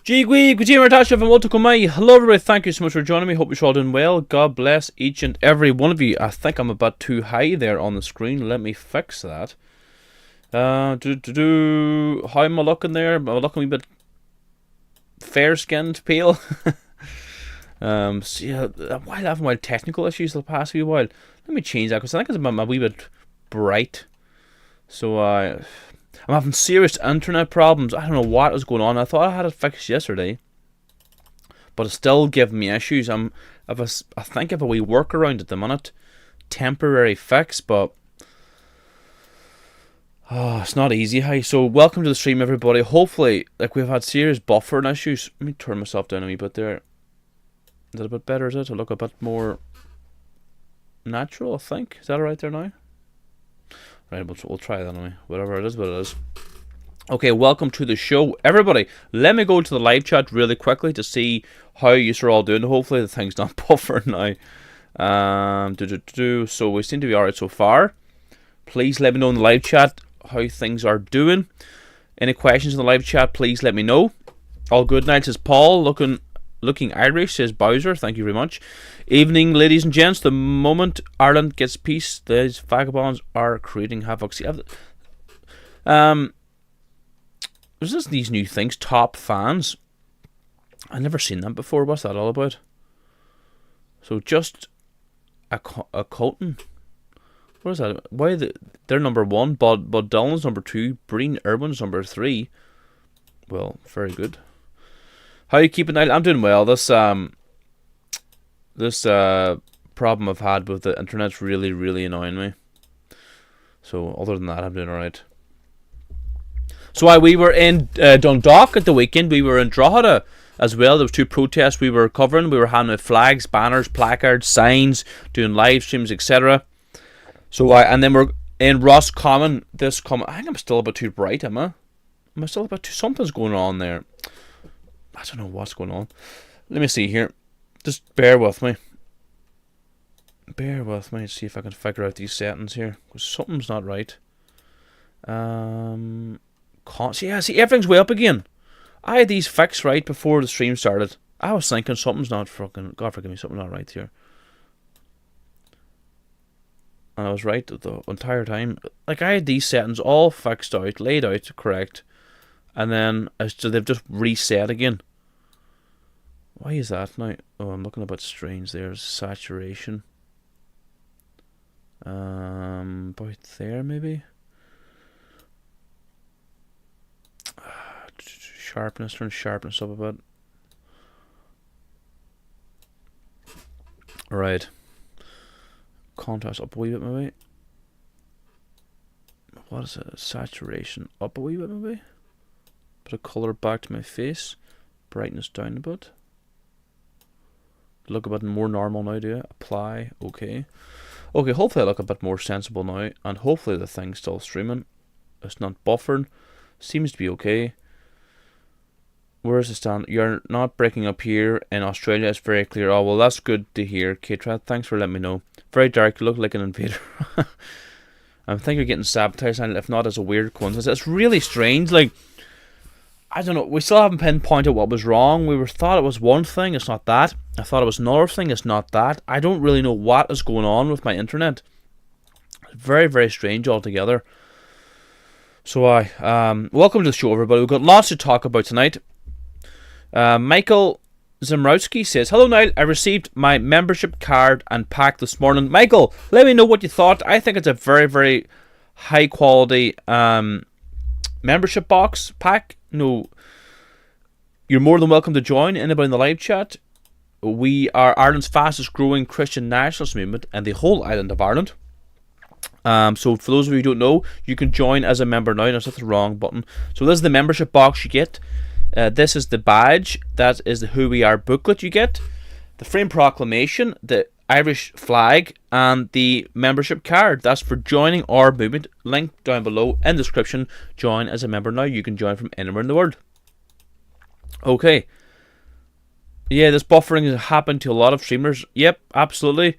Gee, good evening, Natasha from Otokomai. Hello, everybody. Thank you so much for joining me. Hope you're all doing well. God bless each and every one of you. I think I'm a bit too high there on the screen. Let me fix that. How am I looking there? Am I looking a wee bit fair-skinned, pale? So yeah, while having wild technical issues the past few while. Let me change that because I think it's a wee bit bright. So I'm having serious internet problems. I don't know what is going on. I thought I had it fixed yesterday, but it's still giving me issues. I think I have a wee workaround at the minute, temporary fix, but it's not easy. Hi, so welcome to the stream, everybody. Hopefully, we've had serious buffering issues. Let me turn myself down a wee bit there. Is that a bit better? Is it to look a bit more natural? I think. Is that alright there now? Right, we'll try that anyway. Whatever it is, what it is. Okay, welcome to the show, everybody. Let me go to the live chat really quickly to see how you're all doing. Hopefully the thing's not buffering now. So we seem to be alright so far. Please let me know in the live chat how things are doing. Any questions in the live chat, please let me know. All good night, says Paul. Looking Irish, says Bowser. Thank you very much. Evening, ladies and gents. The moment Ireland gets peace, these vagabonds are creating havoc. See, there's just these new things. Top fans. I've never seen that before. What's that all about? So just a Colton. What is that? Why they're number one? Bud Dillon's number 2. Breen Irwin's number 3. Well, very good. How are you keeping that? I'm doing well. This problem I've had with the internet's really, really annoying me. So other than that, I'm doing alright. So we were in Dundalk at the weekend. We were in Drogheda as well. There was 2 protests we were covering. We were handing out flags, banners, placards, signs, doing live streams, etc. So and then we're in Roscommon. I think I'm still a bit too bright, am I? Am I still a bit too... Something's going on there. I don't know what's going on. Let me see here. Just bear with me. Bear with me to see if I can figure out these settings here. Because something's not right. See, everything's way up again. I had these fixed right before the stream started. I was thinking something's not fucking... God forgive me, something's not right here. And I was right the entire time. I had these settings all fixed out, laid out, correct. And then they've just reset again. Why is that now? Oh, I'm looking a bit strange. There's saturation. About there maybe. Sharpness, turn sharpness up a bit. Right. Contrast up a wee bit maybe. What is it? Saturation up a wee bit maybe. Bit of colour back to my face. Brightness down a bit. Look a bit more normal now, do you? Apply. Okay, hopefully I look a bit more sensible now. And hopefully the thing's still streaming. It's not buffering. Seems to be okay. Where is the stand? You're not breaking up here in Australia. It's very clear. Oh, well, that's good to hear, K-Trad. Thanks for letting me know. Very dark. You look like an invader. I think you're getting sabotaged. And if not, it's a weird coincidence. It's really strange. I don't know. We still haven't pinpointed what was wrong. We thought it was one thing. It's not that. I thought it was another thing. It's not that. I don't really know what is going on with my internet. Very, very strange altogether. So welcome to the show, everybody. We've got lots to talk about tonight. Michael Zamrowski says, "Hello, Niall. I received my membership card and pack this morning." Michael, let me know what you thought. I think it's a very, very high quality membership box pack. No, you're more than welcome to join. Anybody in the live chat? We are Ireland's fastest growing Christian nationalist movement and the whole island of Ireland. So for those of you who don't know, you can join as a member now. That's the wrong button. So this is the membership box you get. This is the badge. That is the Who We Are booklet you get. The frame proclamation, the Irish flag, and the membership card. That's for joining our movement. Link down below in the description. Join as a member now. You can join from anywhere in the world. Okay. Yeah, this buffering has happened to a lot of streamers. Yep, absolutely.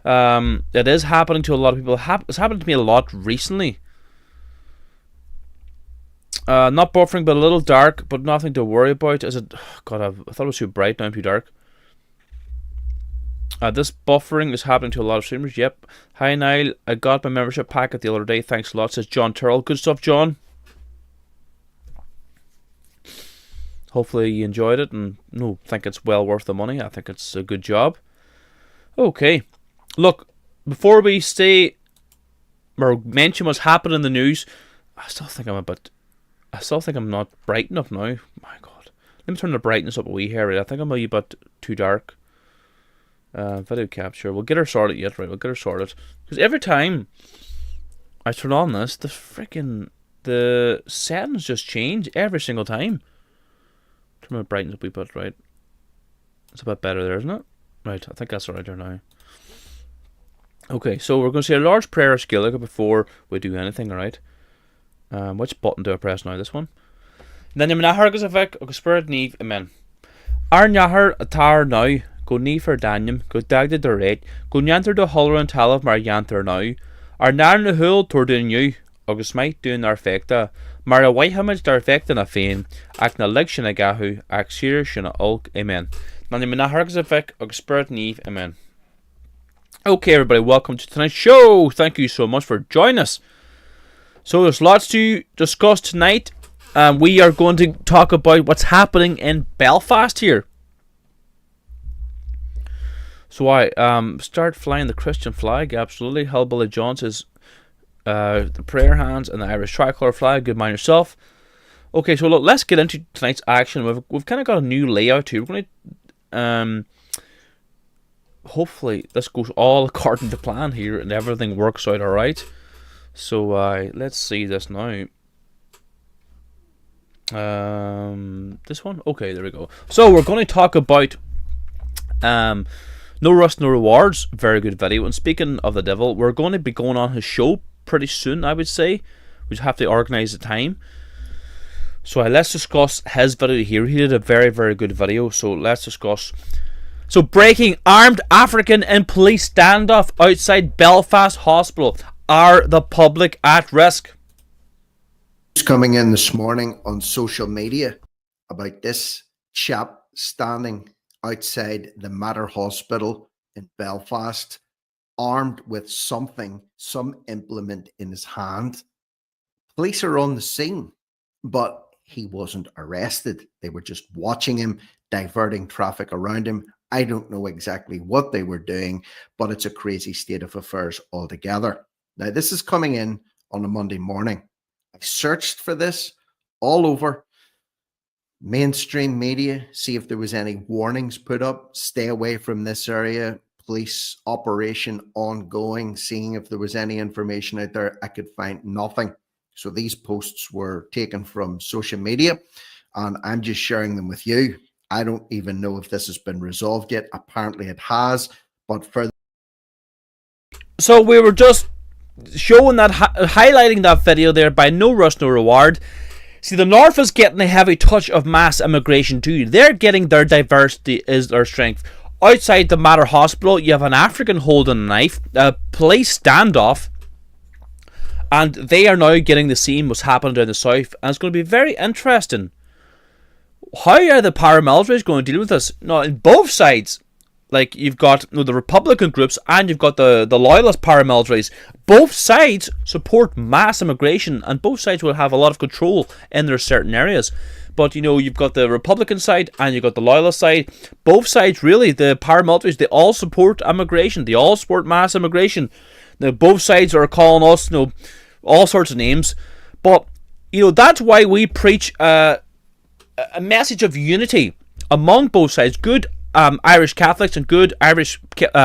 It is happening to a lot of people. It's happened to me a lot recently. Not buffering, but a little dark, but nothing to worry about. Is it? God, I thought it was too bright. Now I'm too dark. This buffering is happening to a lot of streamers. Yep. Hi, Niall. I got my membership packet the other day. Thanks a lot, says John Turrell. Good stuff, John. Hopefully you enjoyed it and think it's well worth the money. I think it's a good job. Okay. Look, before we stay or mention what's happened in the news, I still think I'm not bright enough now. My God. Let me turn the brightness up a wee here. Right? I think I'm a wee bit too dark. Video capture. We'll get her sorted yet, right? We'll get her sorted. Because every time I turn on this, the settings just change every single time. Turn my brightness up a wee bit, right? It's a bit better there, isn't it? Right, I think that's alright there now. Okay, so we're going to say a large prayer of skill before we do anything, alright? Which button do I press now? This one? Then you menahar agus avek agus spirit neve, amen. Ar nyahar atar now. Go ní for Daniel, go dagda de rate, go nyantar de holler and talav mar yantar now. Ar nar na hul toward the new, agus might do our fecta, mar a white hamage dar fecta na fain, ac na leg shina gahu, ac sir shina ulk, amen. Nani mina hargs effect, agus spirit neve, amen. Okay, everybody, welcome to tonight's show. Thank you so much for joining us. So there's lots to discuss tonight. We are going to talk about what's happening in Belfast here. So I start flying the Christian flag, absolutely. Hellbilly John says the prayer hands and the Irish tricolour flag. Good mind yourself. Okay, so look, let's get into tonight's action. We've kind of got a new layout here. We're going to hopefully this goes all according to plan here and everything works out alright. So let's see this now. This one? Okay, there we go. So we're going to talk about No Rust, No Rewards. Very good video. And speaking of the devil, we're going to be going on his show pretty soon, I would say. We just have to organise the time. So let's discuss his video here. He did a very, very good video. So let's discuss. So breaking armed African and police standoff outside Belfast Hospital. Are the public at risk? It's coming in this morning on social media about this chap standing outside the Mater Hospital in Belfast, armed with something, some implement in his hand. Police are on the scene, but he wasn't arrested. They were just watching him, diverting traffic around him. I don't know exactly what they were doing, but it's a crazy state of affairs altogether. Now, this is coming in on a Monday morning. I searched for this all over mainstream media, see if there was any warnings put up, stay away from this area, police operation ongoing, seeing if there was any information out there. I could find nothing. So these posts were taken from social media and I'm just sharing them with you. I don't even know if this has been resolved yet. Apparently it has, but further. So we were just showing that, highlighting that video there by No Rust, No Reward. See, the North is getting a heavy touch of mass immigration too. They're getting their diversity is their strength. Outside the Mater Hospital, you have an African holding a knife, a police standoff, and they are now getting the scene what's happening down the south. And it's going to be very interesting. How are the paramilitaries going to deal with this? Now, in both sides, like you've got the Republican groups and you've got the loyalist paramilitaries. Both sides support mass immigration and both sides will have a lot of control in their certain areas. But you've got the Republican side and you've got the loyalist side. Both sides, really, the paramilitaries, they all support immigration. They all support mass immigration. Now, both sides are calling us, all sorts of names. But, that's why we preach a message of unity among both sides. Good Irish Catholics and good Irish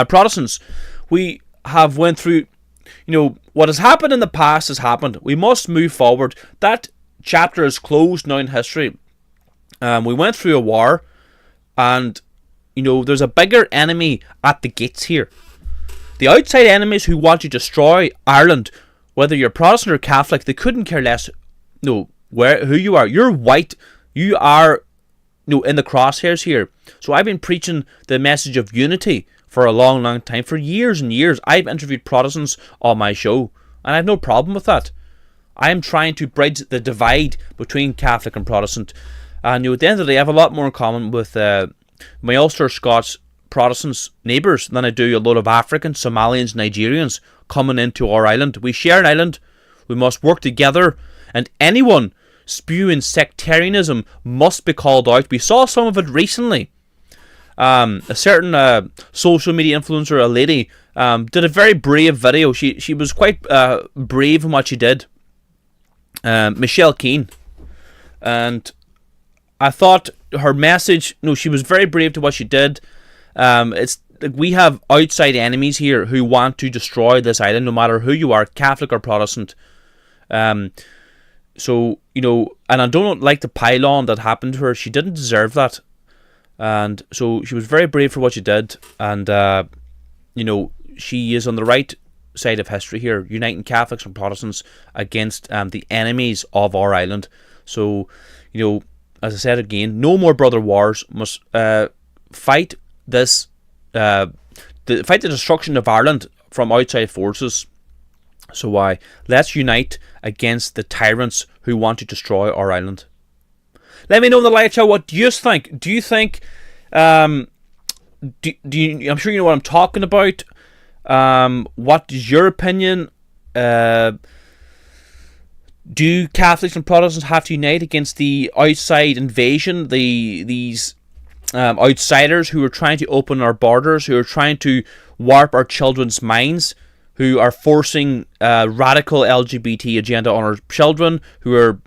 Protestants. We have went through, what has happened in the past has happened. We must move forward. That chapter is closed now in history. We went through a war and, there's a bigger enemy at the gates here. The outside enemies who want to destroy Ireland, whether you're Protestant or Catholic, they couldn't care less, who you are. You're white. You are in the crosshairs here. So I've been preaching the message of unity for a long, long time. For years and years, I've interviewed Protestants on my show, and I have no problem with that. I am trying to bridge the divide between Catholic and Protestant. And at the end of the day, I have a lot more in common with my Ulster Scots Protestants neighbours than I do a lot of Africans, Somalians, Nigerians coming into our island. We share an island. We must work together. And anyone spewing sectarianism must be called out. We saw some of it recently. A certain social media influencer, a lady, did a very brave video. She was quite brave in what she did. Michelle Keane. And I thought her message, she was very brave to what she did. It's like we have outside enemies here who want to destroy this island, no matter who you are, Catholic or Protestant. So, and I don't like the pylon that happened to her. She didn't deserve that. And so she was very brave for what she did. And, she is on the right side of history here, uniting Catholics and Protestants against the enemies of our island. So, as I said again, no more brother wars. Must fight this, fight the destruction of Ireland from outside forces. So why? Let's unite against the tyrants who want to destroy our island. Let me know in the live chat, what do you think? Do you think, do you, I'm sure you know what I'm talking about. What is your opinion? Do Catholics and Protestants have to unite against the outside invasion, these outsiders who are trying to open our borders, who are trying to warp our children's minds, who are forcing radical LGBT agenda on our children, who are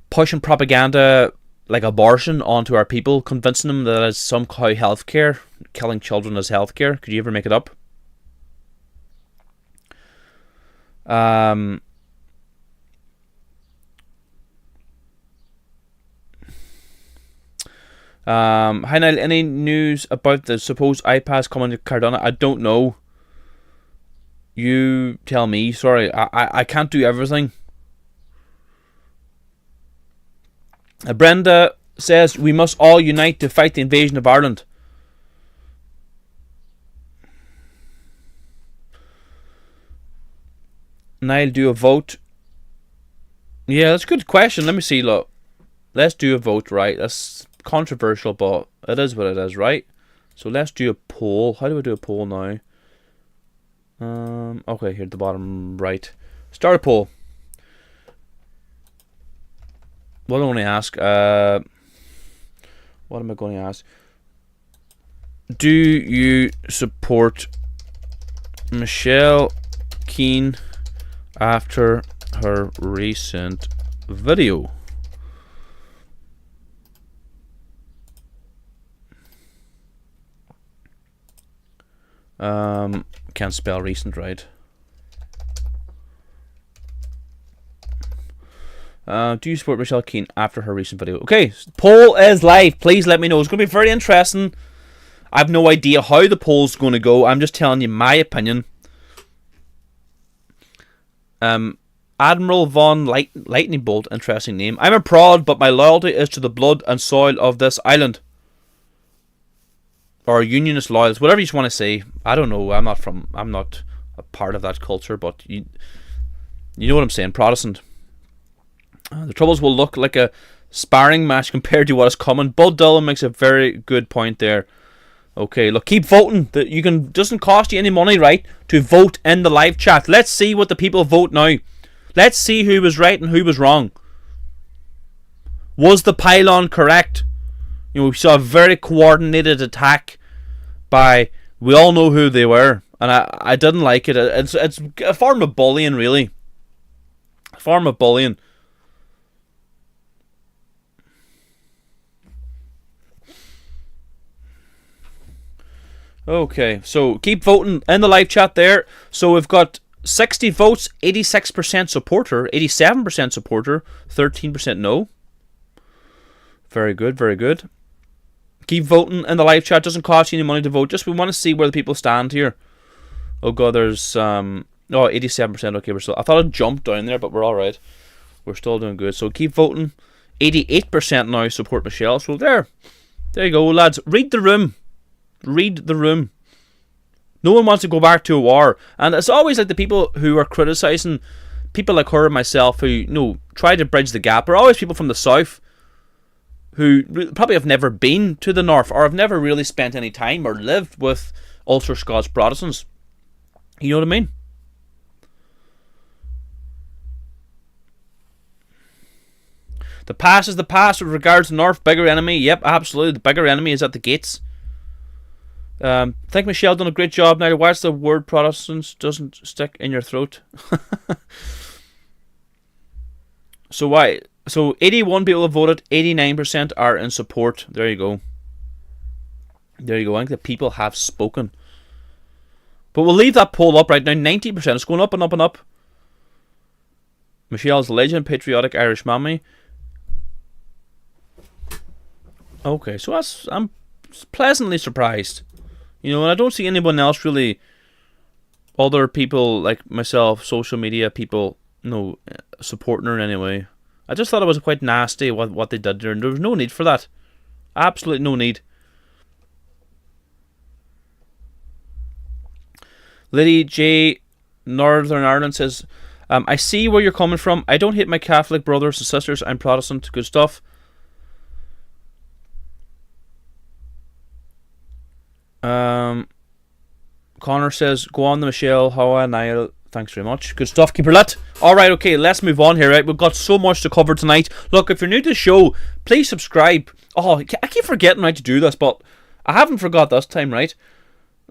pushing propaganda like abortion onto our people, convincing them that it's somehow healthcare, killing children is healthcare? Could you ever make it up? Hi Niall, any news about the supposed iPads coming to Cardona? I don't know. You tell me. Sorry, I can't do everything. Brenda says we must all unite to fight the invasion of Ireland. Niall, do a vote. Yeah, that's a good question. Let me see. Look, let's do a vote, right? That's controversial, but it is what it is, right? So let's do a poll. How do I do a poll now? Okay, here at the bottom right. Start a poll. What am I going to ask? What am I going to ask? Do you support Michelle Keane after her recent video? Can't spell recent right. Do you support Michelle Keane after her recent video? Okay, poll is live. Please let me know. It's going to be very interesting. I have no idea how the poll's going to go. I'm just telling you my opinion. Admiral Von Lightning Bolt, interesting name. I'm a prod, but my loyalty is to the blood and soil of this island. Or unionist loyalists, whatever you just want to say. I don't know. I'm not a part of that culture, but you know what I'm saying. Protestant. The Troubles will look like a sparring match compared to what is coming. Bud Dillon makes a very good point there. Okay, look, keep voting. Doesn't cost you any money, right? To vote in the live chat. Let's see what the people vote now. Let's see who was right and who was wrong. Was the pylon correct? We saw a very coordinated attack by, we all know who they were, and I didn't like it. It's a form of bullying, really. A form of bullying. Okay, so keep voting in the live chat there. So we've got 60 votes, 86% supporter, 87% supporter, 13% no. Very good, very good. Keep voting in the live chat. Doesn't cost you any money to vote. Just we want to see where the people stand here. Oh god, there's 87%. Okay, I thought it jumped down there, but we're all right. We're still doing good. So keep voting. 88% now support Michelle. So there you go, lads. Read the room. Read the room. No one wants to go back to a war, and it's always like the people who are criticizing people like her and myself who, you know, try to bridge the gap, are always people from the south who probably have never been to the north or have never really spent any time or lived with Ulster Scots Protestants. You know what I mean? The past is the past with regards to North. Bigger enemy. Yep, absolutely. The bigger enemy is at the gates. I think Michelle done a great job now. Why the word Protestants doesn't stick in your throat? So why? So 81 people have voted. 89% are in support. There you go. There you go. I think the people have spoken. But we'll leave that poll up right now. 90%. It's going up and up and up. Michelle's legend, patriotic Irish mammy. Okay, so I'm pleasantly surprised. You know, and I don't see anyone else really, other people like myself, social media people, you know, supporting her in any way. I just thought it was quite nasty what they did there, and there was no need for that. Absolutely no need. Liddy J. Northern Ireland says, I see where you're coming from. I don't hate my Catholic brothers and sisters. I'm Protestant. Good stuff. Connor says, go on the Michelle, Hoa, Niall. Thanks very much. Good stuff. Keep her lit. Alright, okay, let's move on here, right? We've got so much to cover tonight. Look, if you're new to the show, please subscribe. Oh, I keep forgetting how to do this, but I haven't forgot this time, right?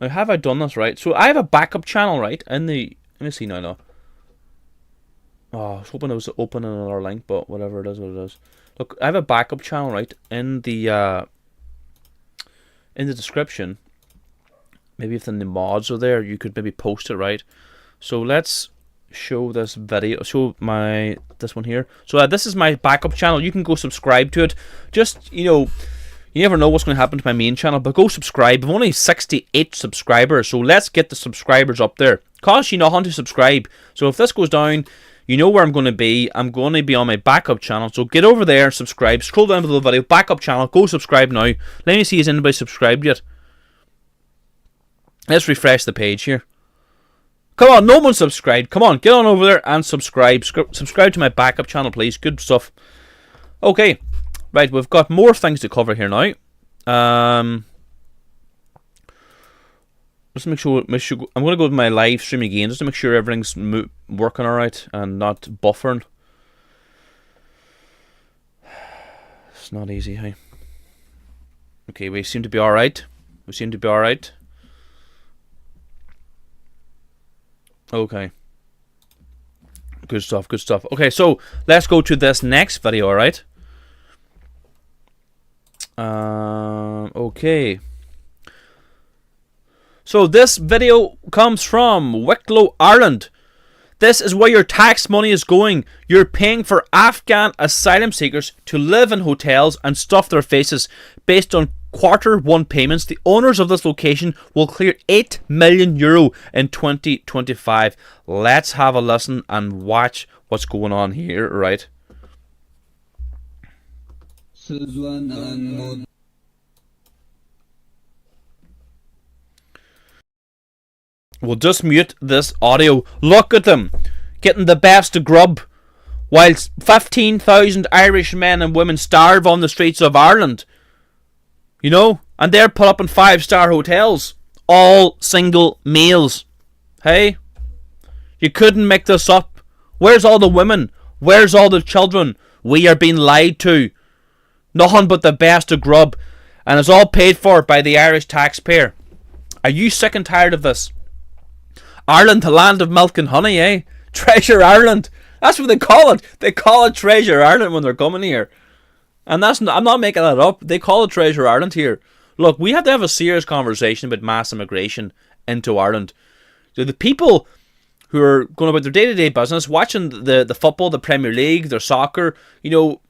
Now, have I done this right? So I have a backup channel, right? In the... Let me see now. Oh, I was hoping it was opening another link, but whatever it is, what it is. Look, I have a backup channel, right? In the description. Maybe if the mods are there, you could maybe post it, right? So let's show this video. Show this one here. So this is my backup channel. You can go subscribe to it. Just, you know, you never know what's going to happen to my main channel, but go subscribe. I've only 68 subscribers, so let's get the subscribers up there. Cost you nothing to subscribe. So if this goes down, you know where I'm going to be. I'm going to be on my backup channel. So get over there, subscribe. Scroll down to the video. Backup channel. Go subscribe now. Let me see, has anybody subscribed yet? Let's refresh the page here. Come on, no one subscribed. Come on, get on over there and subscribe. Subscribe to my backup channel, please. Good stuff. Okay, right, we've got more things to cover here now. Let's make sure. I'm going to go to my live stream again just to make sure everything's working alright and not buffering. It's not easy, hey. Okay, we seem to be alright. We seem to be alright. Okay. Good stuff, good stuff. Okay, so let's go to this next video, alright? Okay. So this video comes from Wicklow, Ireland. This is where your tax money is going. You're paying for Afghan asylum seekers to live in hotels and stuff their faces based on Q1 payments. The owners of this location will clear €8 million in 2025. Let's have a listen and watch what's going on here, right? We'll just mute this audio. Look at them getting the best of grub whilst 15,000 Irish men and women starve on the streets of Ireland. You know, and they're put up in 5-star hotels, all single meals. Hey, you couldn't make this up. Where's all the women? Where's all the children? We are being lied to. Nothing but the best of grub, and it's all paid for by the Irish taxpayer. Are you sick and tired of this? Ireland, the land of milk and honey, eh? Treasure Ireland. That's what they call it. They call it Treasure Ireland when they're coming here. And I'm not making that up. They call it Treasure Ireland here. Look, we have to have a serious conversation about mass immigration into Ireland. So the people who are going about their day-to-day business, watching the football, the Premier League, their soccer, you know,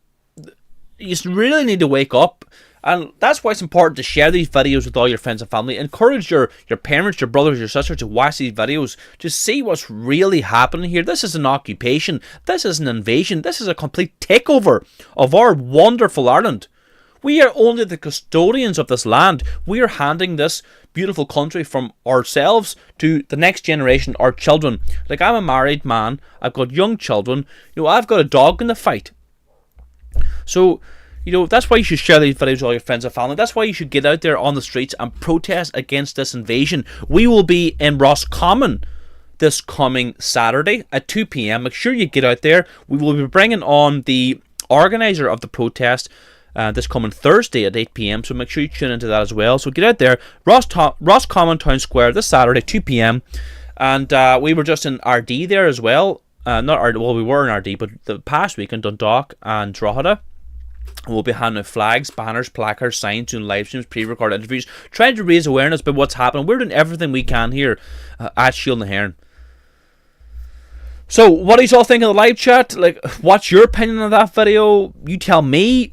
you really need to wake up. And that's why it's important to share these videos with all your friends and family. Encourage your parents, your brothers, your sisters to watch these videos to see what's really happening here. This is an occupation. This is an invasion. This is a complete takeover of our wonderful Ireland. We are only the custodians of this land. We are handing this beautiful country from ourselves to the next generation, our children. Like, I'm a married man, I've got young children, I've got a dog in the fight. So, that's why you should share these videos with all your friends and family. That's why you should get out there on the streets and protest against this invasion. We will be in Roscommon this coming Saturday at 2 p.m. Make sure you get out there. We will be bringing on the organizer of the protest this coming Thursday at 8 p.m. So make sure you tune into that as well. So get out there, Roscommon Town Square this Saturday, 2 p.m. And we were just in RD there as well. We were in RD, but the past week in Dundalk and Drogheda. We'll be handing out flags, banners, placards, signs, doing live streams, pre-recorded interviews, trying to raise awareness about what's happening. We're doing everything we can here at Shield and Hearn. So, what do you all think of the live chat? Like, what's your opinion on that video? You tell me.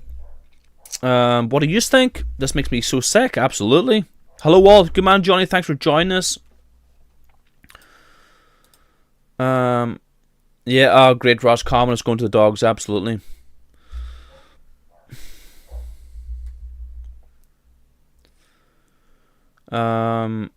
What do you think? This makes me so sick. Absolutely. Hello, all. Good man, Johnny. Thanks for joining us. Yeah, great. Roscommon is going to the dogs. Absolutely. Aaron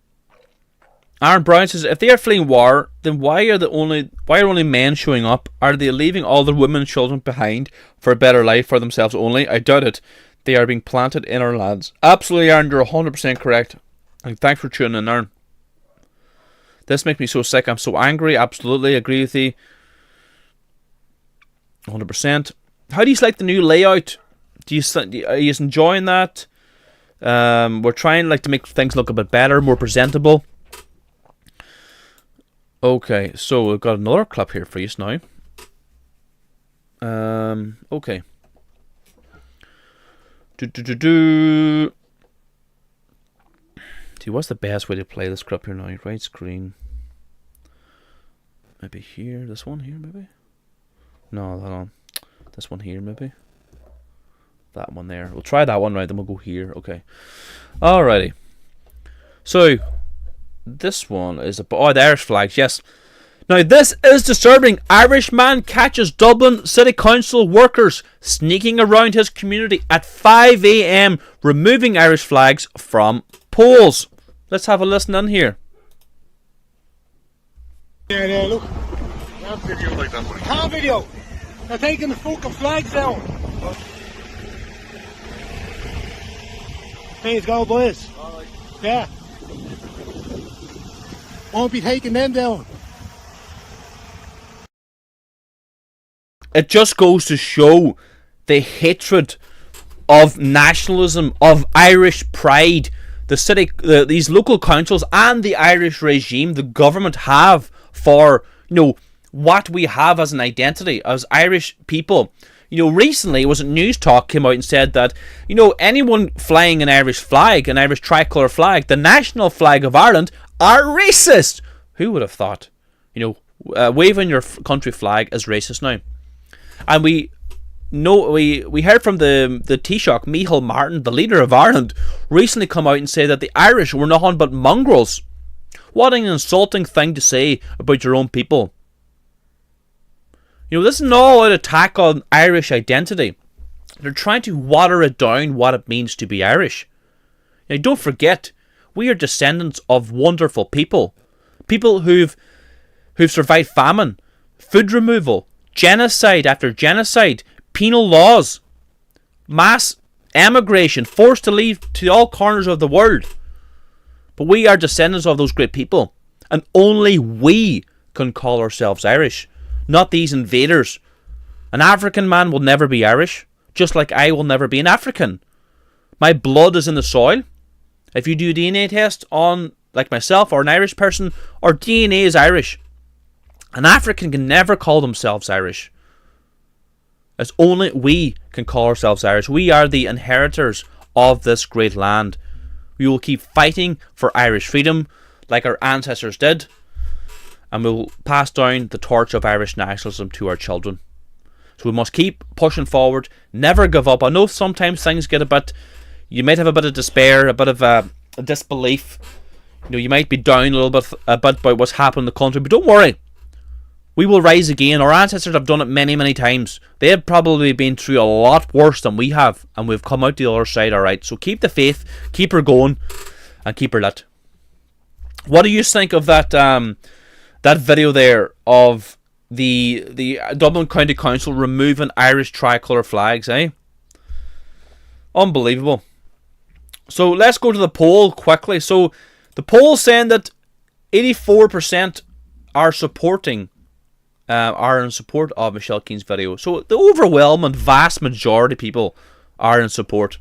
Brown says, if they are fleeing war, then why are only men showing up? Are they leaving all their women and children behind for a better life for themselves only? I doubt it. They are being planted in our lands. Absolutely, Aaron, you're 100% correct. And thanks for tuning in, Aaron. This makes me so sick. I'm so angry. Absolutely agree with you. 100%. How do you like the new layout? Are you enjoying that? We're trying to make things look a bit better, more presentable. Okay, so we've got another clip here for you now. Okay. See, what's the best way to play this clip here now? Right screen. Maybe here. This one here, maybe? No, hold on. This one here, maybe? That one there. We'll try that one, right? Then we'll go here. Okay. Alrighty. So, this one is the Irish flags. Yes. Now, this is disturbing. Irish man catches Dublin City Council workers sneaking around his community at 5 a.m. removing Irish flags from poles. Let's have a listen in here. Yeah, look. Can't video like that, buddy. Can't video. They're taking the fucking flags down. Please go, boys. Alright. Yeah. Won't be taking them down. It just goes to show the hatred of nationalism, of Irish pride, these local councils and the Irish regime, the government have for, what we have as an identity, as Irish people. Recently, it was News Talk came out and said that, anyone flying an Irish flag, an Irish tricolour flag, the national flag of Ireland, are racist. Who would have thought? Waving your country flag is racist now. And we heard from the Taoiseach, Micheál Martin, the leader of Ireland, recently come out and say that the Irish were nothing but mongrels. What an insulting thing to say about your own people. This is an all-out attack on Irish identity. They're trying to water it down what it means to be Irish. Don't forget, we are descendants of wonderful people. People who've survived famine, food removal, genocide after genocide, penal laws, mass emigration, forced to leave to all corners of the world. But we are descendants of those great people, and only we can call ourselves Irish, not these invaders. An African man will never be Irish, just like I will never be an African. My blood is in the soil. If you do a DNA test on, like myself, or an Irish person, our DNA is Irish. An African can never call themselves Irish. It's only we can call ourselves Irish. We are the inheritors of this great land. We will keep fighting for Irish freedom like our ancestors did, and we will pass down the torch of Irish nationalism to our children. So we must keep pushing forward, never give up. I know sometimes things get you might have a bit of despair, a bit of a disbelief. You might be down a bit about what's happened in the country, but don't worry. We will rise again. Our ancestors have done it many, many times. They have probably been through a lot worse than we have, and we've come out the other side alright. So keep the faith, keep her going, and keep her lit. What do you think of that that video there of the Dublin County Council removing Irish tricolour flags, eh? Unbelievable. So let's go to the poll quickly. So the poll saying that 84% are supporting, are in support of Michelle Keane's video. So the overwhelming vast majority of people are in support.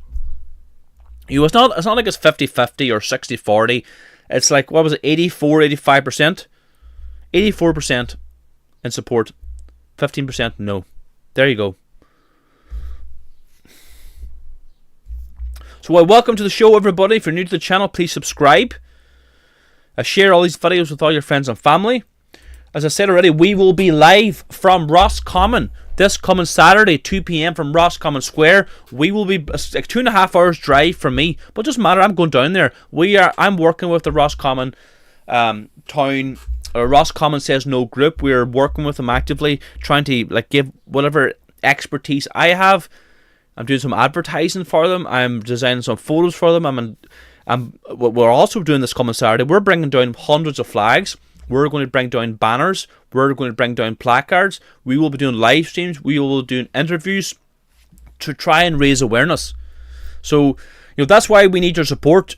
You know, it's not like it's 50-50 or 60-40. It's like, what was it, 85%? 84% in support, 15% no. There you go. So welcome to the show, everybody. If you're new to the channel, please subscribe. Share all these videos with all your friends and family. As I said already, we will be live from Roscommon this coming Saturday, 2 p.m. from Roscommon Square. We will be like 2.5 hours drive from me, but it doesn't matter. I'm going down there. I'm working with the Roscommon town. Roscommon Says No group. We're working with them actively, trying to like give whatever expertise I have. I'm doing some advertising for them. I'm designing some photos for them. We're also doing this coming Saturday. We're bringing down hundreds of flags. We're going to bring down banners. We're going to bring down placards. We will be doing live streams. We will be doing interviews to try and raise awareness. So, that's why we need your support.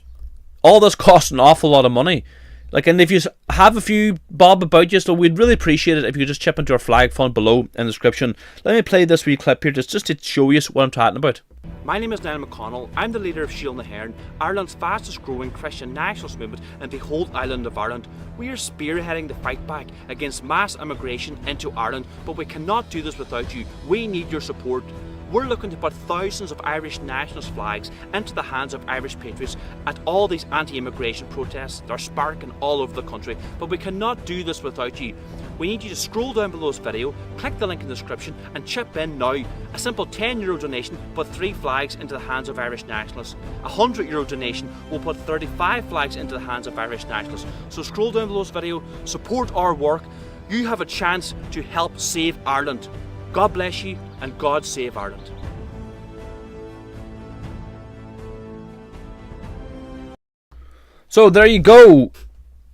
All this costs an awful lot of money. And if you have a few bob about you, so we'd really appreciate it if you could just chip into our flag fund below in the description. Let me play this wee clip here just to show you what I'm talking about. My name is Niall McConnell. I'm the leader of Shield na HÉireann, Ireland's fastest growing Christian nationalist movement in the whole island of Ireland. We are spearheading the fight back against mass immigration into Ireland, but we cannot do this without you. We need your support. We're looking to put thousands of Irish nationalist flags into the hands of Irish patriots at all these anti-immigration protests that are sparking all over the country, but we cannot do this without you. We need you to scroll down below this video, click the link in the description and chip in now. A simple €10 donation will put 3 flags into the hands of Irish nationalists. A €100 donation will put 35 flags into the hands of Irish nationalists. So scroll down below this video, support our work. You have a chance to help save Ireland. God bless you and God save Ireland. So there you go.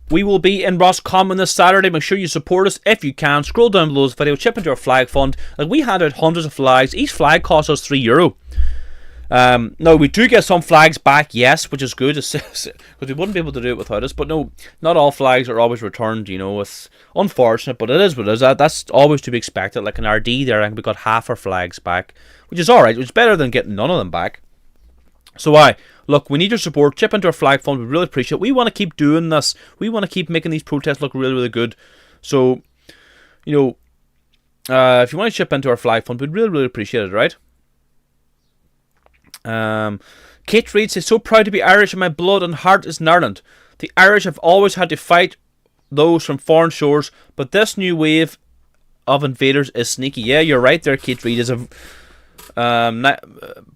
We will be in Roscommon this Saturday. Make sure you support us if you can. Scroll down below this video, chip into our flag fund. We hand out hundreds of flags. Each flag costs us €3. Now we do get some flags back, yes, which is good, because we wouldn't be able to do it without us. But no, not all flags are always returned. It's unfortunate, but it is what it is. That's always to be expected. Like in RD there, I think we got half our flags back, which is alright. It's better than getting none of them back. So look, we need your support. Chip into our flag fund. We really appreciate it. We want to keep doing this. We want to keep making these protests look really, really good. So, if you want to chip into our flag fund, we'd really, really appreciate it, right? Kate Reid says, so proud to be Irish and my blood and heart is in Ireland. The Irish have always had to fight those from foreign shores, but this new wave of invaders is sneaky. Yeah, you're right there, Kate Reid. Is a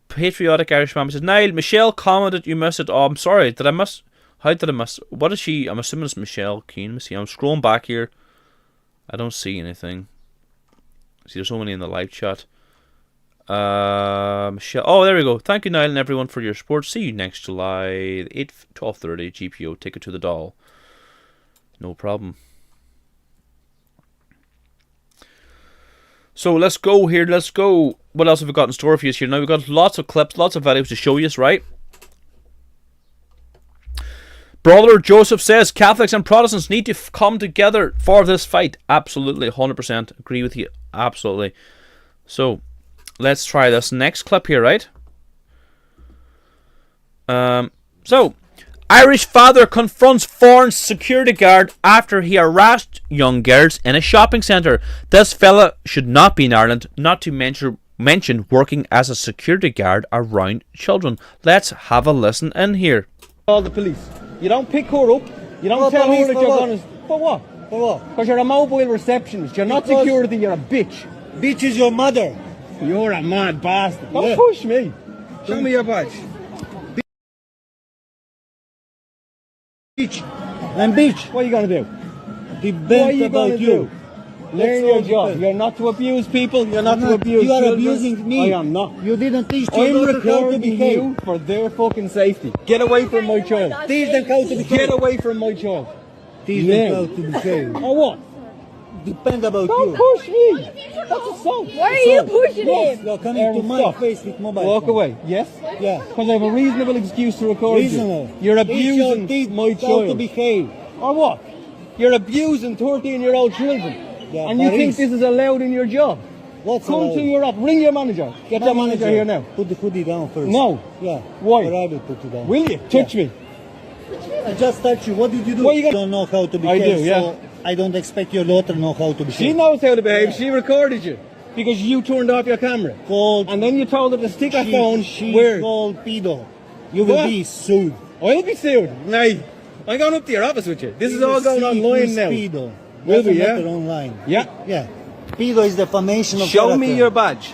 patriotic Irish mom. Says, Niall, Michelle commented you missed it. Oh, I'm sorry. Did I miss? How did I miss? What is she? I'm assuming it's Michelle Keane. Let me see. I'm scrolling back here. I don't see anything. See, there's so many in the live chat. Michelle. Oh, there we go. Thank you, Niall, and everyone for your support. See you next July, 8th, 12:30 GPO. Ticket to the doll. No problem. So let's go here. Let's go. What else have we got in store for you here? Now we've got lots of clips, lots of videos to show you, right? Brother Joseph says Catholics and Protestants need to come together for this fight. Absolutely, 100% agree with you. Absolutely. So let's try this next clip here, right? So Irish father confronts foreign security guard after he harassed young girls in a shopping centre. This fella should not be in Ireland, not to mention working as a security guard around children. Let's have a listen in here. Call the police. You don't pick her up. You don't tell her that you're going to... For what? For what? Because you're a mobile receptionist. You're not security, you're a bitch. Bitch is your mother. You're a mad bastard. Don't push me. Show me your badge. Bitch. And bitch, what are you going to do? The bent about you. Learn your job. You're not to abuse people. You're not to abuse You are children. abusing me. I am not. You didn't teach I'm your daughter how to recording behave. you for their fucking safety. Get away from my child. Teach them how to behave. Get away from my child. Teach Yeah. them how to behave. Or what? Depend about Don't you. push me. That's assault. Why are you pushing him? You're coming to my Stop. face with mobile Walk phone. away. Yes? Yeah. Because I have a reasonable excuse to record Reasonable. you. You're abusing Teach my how to child. behave. Or what? You're abusing 13-year-old children. Yeah, And you think Maurice. this is allowed in your job? What's Come allowed? to your office. Ring your manager. Get your manager here now. Put the hoodie down first. No. Yeah. Why? Or I will put it down. Will you? Touch me. I just touched you. What did you do? What you got- don't know how to I behave. do, yeah. So I don't expect your daughter to know how to behave. She knows how to behave. She recorded you. Because you turned off your camera. Called. And then you told her to stick her phone She where? called pedo. You will What? be sued. I'll be sued. Nay. I'm going up to your office with you. This is all going online now. Pedo. Will be, Doesn't yeah? matter online. Yeah. Yeah. Pedo is defamation of Show character. me your badge.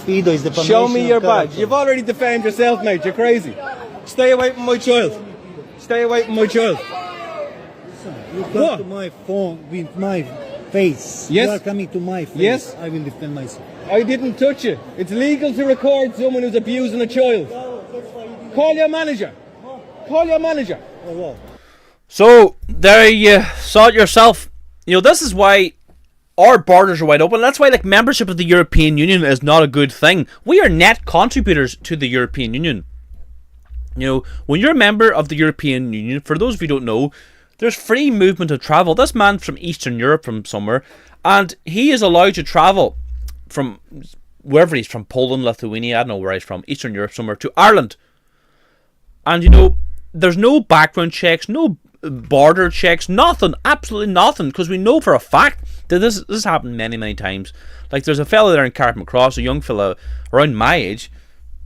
Pedo is defamation Show me of your badge. character. You've already defamed yourself, mate. You're crazy. Stay away from my child. Stay away from my child. You come What? to my phone with my face. Yes. You are coming to my face. Yes. I will defend myself. I didn't touch you. It's legal to record someone who's abusing a child. Call your manager. Call your manager. Or what? So there you saw it yourself. You know, this is why our borders are wide open. That's why, like, membership of the European Union is not a good thing. We are net contributors to the European Union. You know, when you're a member of the European Union, for those of you who don't know, there's free movement of travel. This man's from Eastern Europe, from somewhere, and he is allowed to travel from wherever he's from, Poland, Lithuania, I don't know where he's from, Eastern Europe somewhere, to Ireland. And, you know, there's no background checks, no border checks, nothing, absolutely nothing, because we know for a fact that this happened many times. Like, there's a fella there in Carrickmacross, a young fella around my age,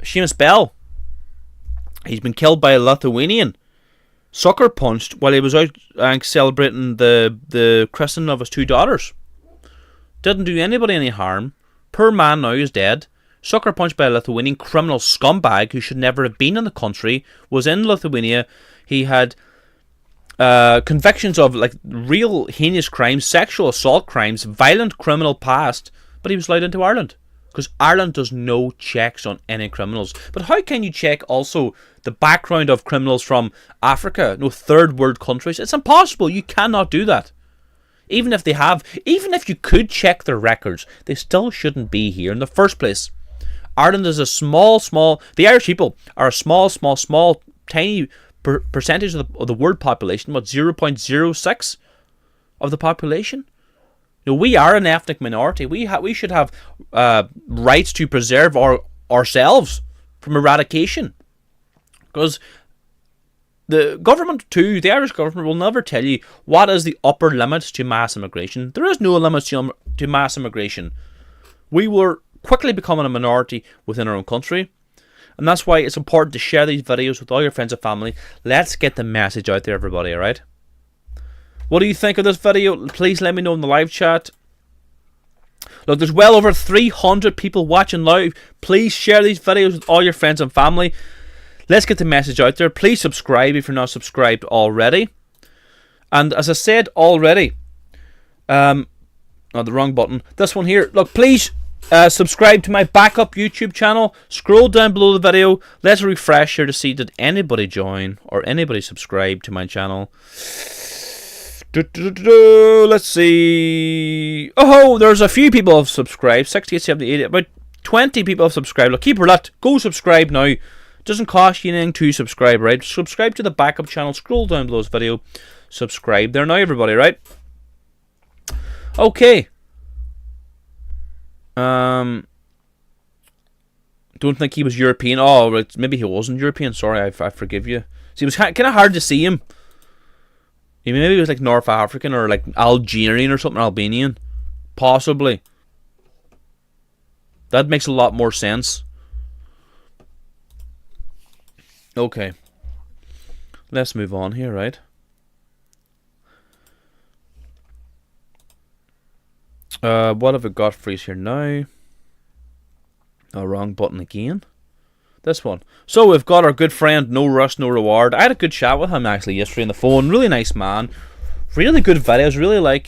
Seamus Bell. He's been killed by a Lithuanian, sucker punched while he was out celebrating the christening of his two daughters. Didn't do anybody any harm. Poor man now is dead. Sucker punched by a Lithuanian criminal scumbag who should never have been in the country. Was in Lithuania. He had convictions of, like, real heinous crimes, sexual assault crimes, violent criminal past, but he was allowed into Ireland. Because Ireland does no checks on any criminals. But how can you check also the background of criminals from Africa, no, third world countries? It's impossible. You cannot do that. Even if you could check their records, they still shouldn't be here in the first place. Ireland is a the Irish people are a small, tiny percentage of the world population, what, 0.06 of the population? You know, we are an ethnic minority. We should have rights to preserve ourselves from eradication. Because the government too, the Irish government, will never tell you what is the upper limits to mass immigration. There is no limits to mass immigration. We were quickly becoming a minority within our own country. And that's why it's important to share these videos with all your friends and family. Let's get the message out there, everybody, alright? What do you think of this video? Please let me know in the live chat. Look, there's well over 300 people watching live. Please share these videos with all your friends and family. Let's get the message out there. Please subscribe if you're not subscribed already. And as I said already, the wrong button. This one here. Look, please subscribe to my backup YouTube channel. Scroll down below the video. Let's refresh here to see did anybody join or anybody subscribe to my channel. Let's see. Oh, there's a few people have subscribed. 68, 70, 80. About 20 people have subscribed. Look, keep her lit. Go subscribe now. Doesn't cost you anything to subscribe, right? Subscribe to the backup channel. Scroll down below this video. Subscribe there now, everybody, right? Okay. Don't think he was European. Oh, right. Maybe he wasn't European. Sorry, I forgive you. See, it was kind of hard to see him. Maybe he was like North African or like Algerian or something, Albanian. Possibly. That makes a lot more sense. Okay. Let's move on here, right? What have we got for you here now? Oh, wrong button again. This one. So we've got our good friend No Rush, No Reward. I had a good chat with him actually yesterday on the phone. Really nice man. Really good videos. Really like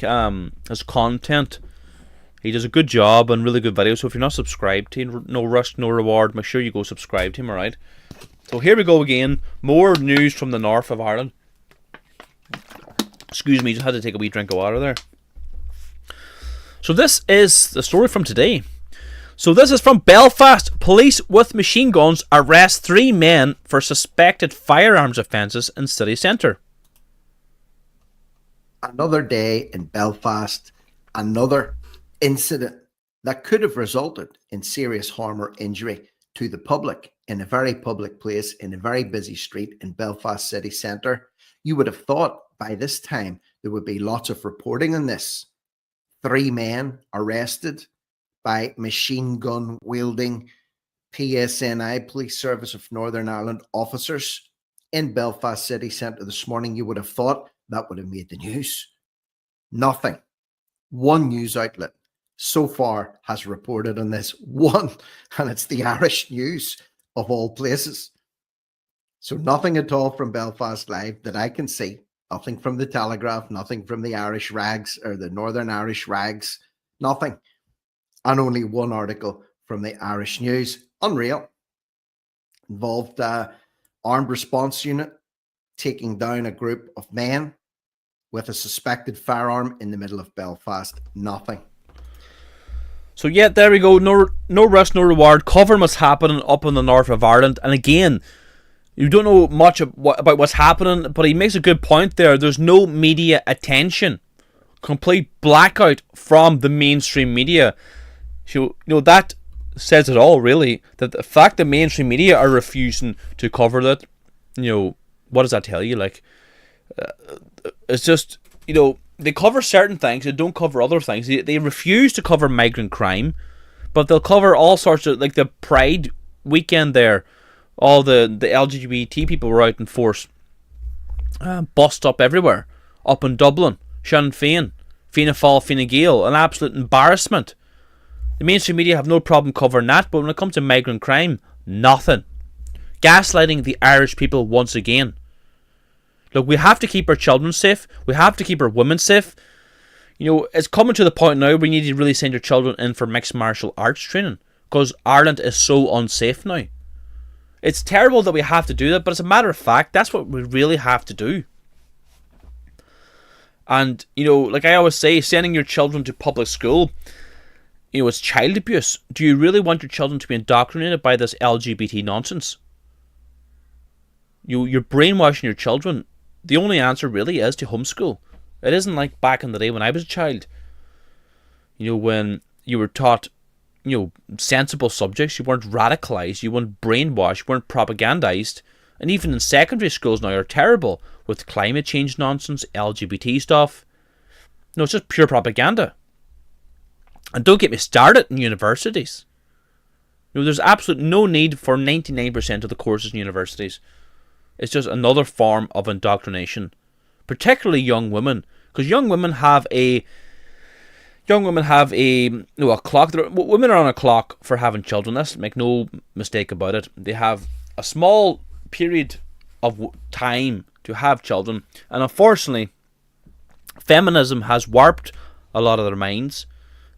his content. He does a good job and really good videos. So if you're not subscribed to No Rush, No Reward, make sure you go subscribe to him, alright? So here we go again. More news from the north of Ireland. Excuse me, just had to take a wee drink of water there. So this is the story from today. So this is from Belfast. Police with machine guns arrest 3 men for suspected firearms offences in city centre. Another day in Belfast, another incident that could have resulted in serious harm or injury to the public in a very public place, in a very busy street in Belfast city centre. You would have thought by this time there would be lots of reporting on this. 3 men arrested by machine gun wielding PSNI, Police Service of Northern Ireland officers in Belfast city centre this morning. You would have thought that would have made the news. Nothing. One news outlet so far has reported on this. One, and it's the Irish News of all places. So nothing at all from Belfast Live that I can see. Nothing from the Telegraph, nothing from the Irish Rags or the Northern Irish Rags, nothing. And only one article from the Irish News. Unreal. Involved armed response unit taking down a group of men with a suspected firearm in the middle of Belfast. Nothing. So yeah, there we go. No risk, no reward. Covering what's happening up in the north of Ireland. And again, you don't know much about what's happening, but he makes a good point there. There's no media attention. Complete blackout from the mainstream media. So, that says it all, really. That the fact that mainstream media are refusing to cover that, what does that tell you? Like, it's just, they cover certain things, they don't cover other things. They refuse to cover migrant crime, but they'll cover all sorts of, like the Pride weekend there. All the LGBT people were out in force. Bust up everywhere. Up in Dublin, Sinn Féin, Fianna Fáil, Fine Gael. An absolute embarrassment. The mainstream media have no problem covering that, but when it comes to migrant crime, nothing. Gaslighting the Irish people once again. Look, we have to keep our children safe. We have to keep our women safe. It's coming to the point now where you need to really send your children in for mixed martial arts training, because Ireland is so unsafe now. It's terrible that we have to do that, but as a matter of fact, that's what we really have to do. And, like I always say, sending your children to public school, it's child abuse. Do you really want your children to be indoctrinated by this LGBT nonsense? You're brainwashing your children. The only answer really is to homeschool. It isn't like back in the day when I was a child. When you were taught, sensible subjects, you weren't radicalized, you weren't brainwashed, you weren't propagandized. And even in secondary schools now are terrible with climate change nonsense, LGBT stuff. It's just pure propaganda. And don't get me started in universities. There's absolutely no need for 99% of the courses in universities. It's just another form of indoctrination, particularly young women, because young women have a clock. Women are on a clock for having children. Let's make no mistake about it. They have a small period of time to have children, and unfortunately, feminism has warped a lot of their minds,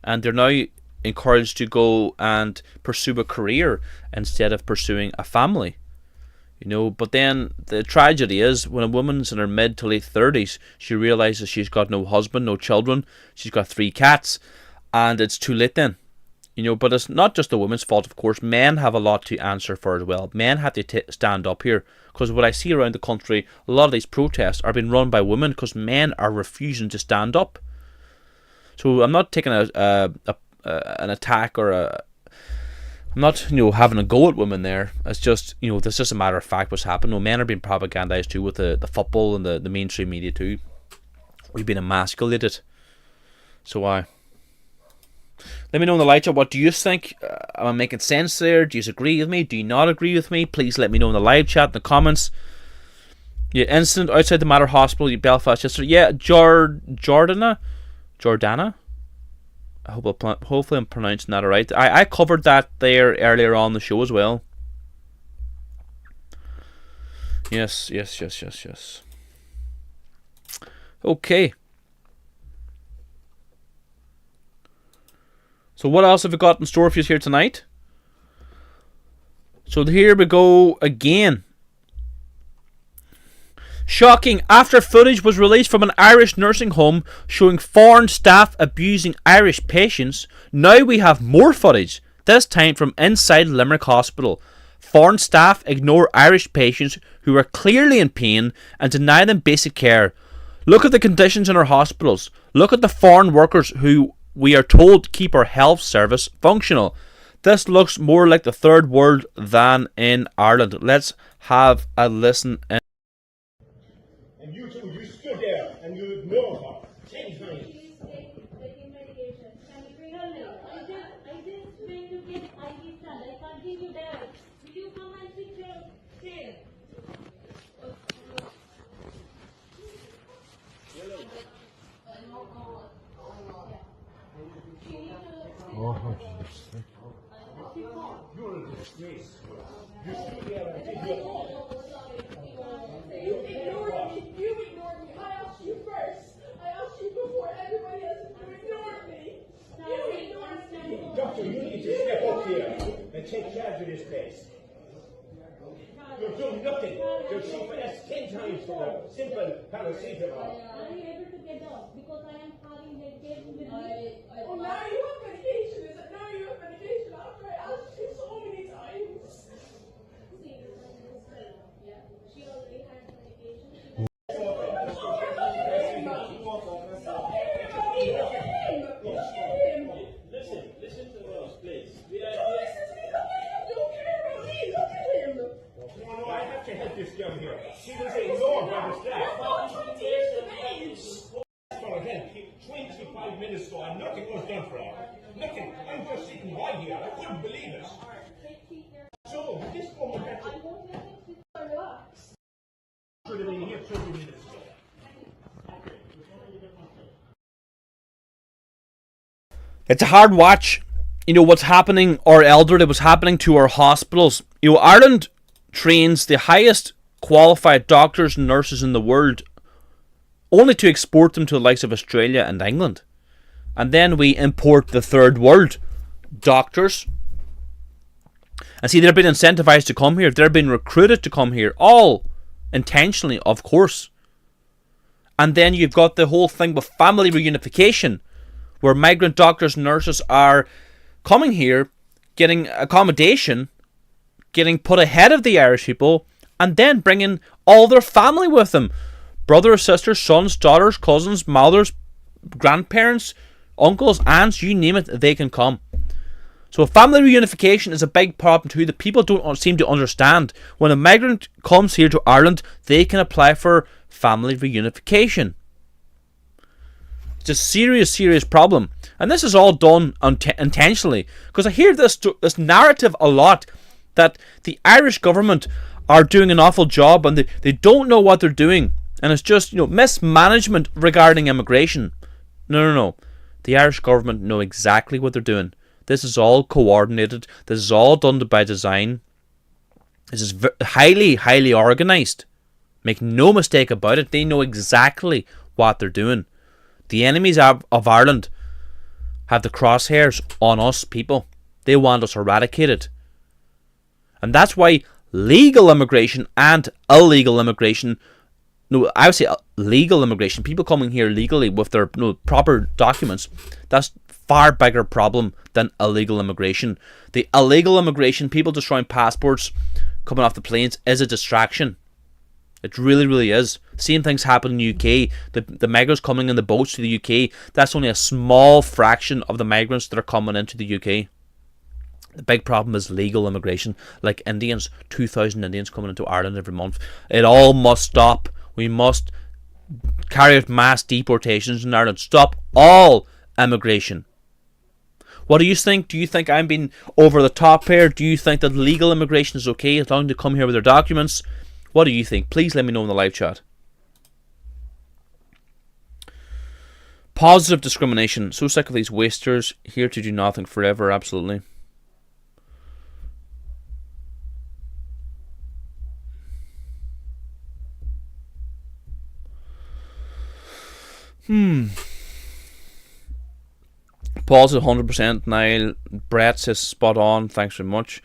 and they're now encouraged to go and pursue a career instead of pursuing a family. But then the tragedy is when a woman's in her mid to late 30s, she realises she's got no husband, no children, she's got 3 cats, and it's too late then. But it's not just the woman's fault, of course. Men have a lot to answer for as well. Men have to stand up here, because what I see around the country, a lot of these protests are being run by women because men are refusing to stand up. So I'm not taking an attack or I'm not, having a go at women there. It's just, that's just a matter of fact what's happened. Men are being propagandized too with the football and the mainstream media too. We've been emasculated. So let me know in the light chat, what do you think? Am I making sense there? Do you agree with me? Do you not agree with me? Please let me know in the live chat, in the comments. Yeah, incident outside the Mater Hospital, Belfast yesterday. Yeah, Jordana. Hopefully I'm pronouncing that right. I covered that there earlier on the show as well. Yes. Okay. So what else have we got in store for you here tonight? So here we go again. Shocking, after footage was released from an Irish nursing home showing foreign staff abusing Irish patients, now we have more footage, this time from inside Limerick Hospital. Foreign staff ignore Irish patients who are clearly in pain and deny them basic care. Look at the conditions in our hospitals. Look at the foreign workers who we are told keep our health service functional. This looks more like the third world than in Ireland. Let's have a listen. And you two, you stood there and you ignored her. 10 times. She's taking medication. Can you bring her now? I just went to get IV stand. I can't give you that. Will you come and sit your chair? You're a disgrace. You stood there and did your You ignored me. You ignored me. I asked you first. I asked you before everybody else. You ignored me. You ignored me. Doctor, you need to step up here and take charge of this place. You're doing nothing. You're shooting us 10 times for a simple paracetamol. Are you able to get up? Because I am having medication with me. Oh, now you have medication. Is it now you have medication after I asked you so many times? She already had medication. Listen to us, please. Don't listen to me. Look at him. Don't care about me. Look at him. No, I have to help this girl here. She was ignored by the staff. You're 20 years of age. For help 25 minutes ago and nothing was done for her. Nothing. I'm just sitting by here. I couldn't believe it. So, this woman had to Relax. should have been here 20 minutes ago. It's a hard watch, what's happening, our elderly, what's happening to our hospitals. Ireland trains the highest qualified doctors and nurses in the world, only to export them to the likes of Australia and England. And then we import the third world doctors. And see, they're being incentivized to come here. They're being recruited to come here, all intentionally, of course. And then you've got the whole thing with family reunification, where migrant doctors and nurses are coming here, getting accommodation, getting put ahead of the Irish people, and then bringing all their family with them. Brothers, sisters, sons, daughters, cousins, mothers, grandparents, uncles, aunts, you name it, they can come. So family reunification is a big problem too that people don't seem to understand. When a migrant comes here to Ireland, they can apply for family reunification. It's a serious, serious problem. And this is all done intentionally. Because I hear this narrative a lot, that the Irish government are doing an awful job and they don't know what they're doing. And it's just, mismanagement regarding immigration. No. The Irish government know exactly what they're doing. This is all coordinated. This is all done by design. This is highly, highly organised. Make no mistake about it. They know exactly what they're doing. The enemies of Ireland have the crosshairs on us people. They want us eradicated. And that's why legal immigration and illegal immigration, I would say legal immigration, people coming here legally with their proper documents, that's far bigger problem than illegal immigration. The illegal immigration, people destroying passports, coming off the planes, is a distraction. It really, really is. Same things happen in the UK. The migrants coming in the boats to the UK, that's only a small fraction of the migrants that are coming into the UK. The big problem is legal immigration, like Indians, 2,000 Indians coming into Ireland every month. It all must stop. We must carry out mass deportations in Ireland. Stop all immigration. What do you think? Do you think I'm being over the top here? Do you think that legal immigration is okay as long as they come here with their documents? What do you think? Please let me know in the live chat. Positive discrimination. So sick of these wasters. Here to do nothing forever. Absolutely. Paul says 100%. Niall. Brett says spot on. Thanks very much.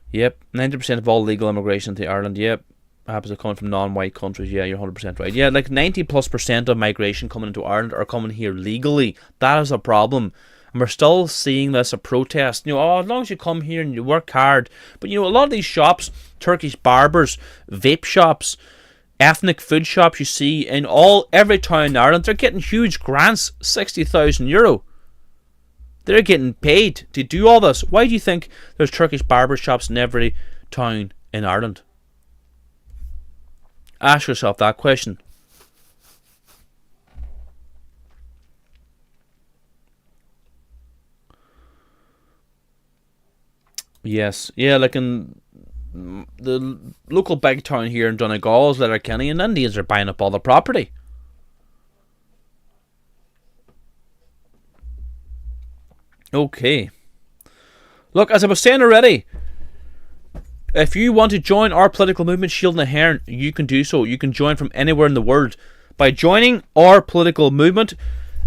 Yeah, Yep, 90% of all legal immigration to Ireland, yep, happens to come from non-white countries. Yeah, you're 100% right. Yeah, like 90+% of migration coming into Ireland are coming here legally. That is a problem. And we're still seeing this a protest. You know, oh, as long as you come here and you work hard. But you know, a lot of these shops, Turkish barbers, vape shops, ethnic food shops you see in every town in Ireland, they're getting huge grants, €60,000. They're getting paid to do all this. Why do you think there's Turkish barber shops in every town in Ireland? Ask yourself that question. Yes. Yeah, like in the local big town here in Donegal is Letterkenny, and Indians are buying up all the property. Okay. Look, as I was saying already, if you want to join our political movement, Shield na HÉireann, you can do so. You can join from anywhere in the world by joining our political movement.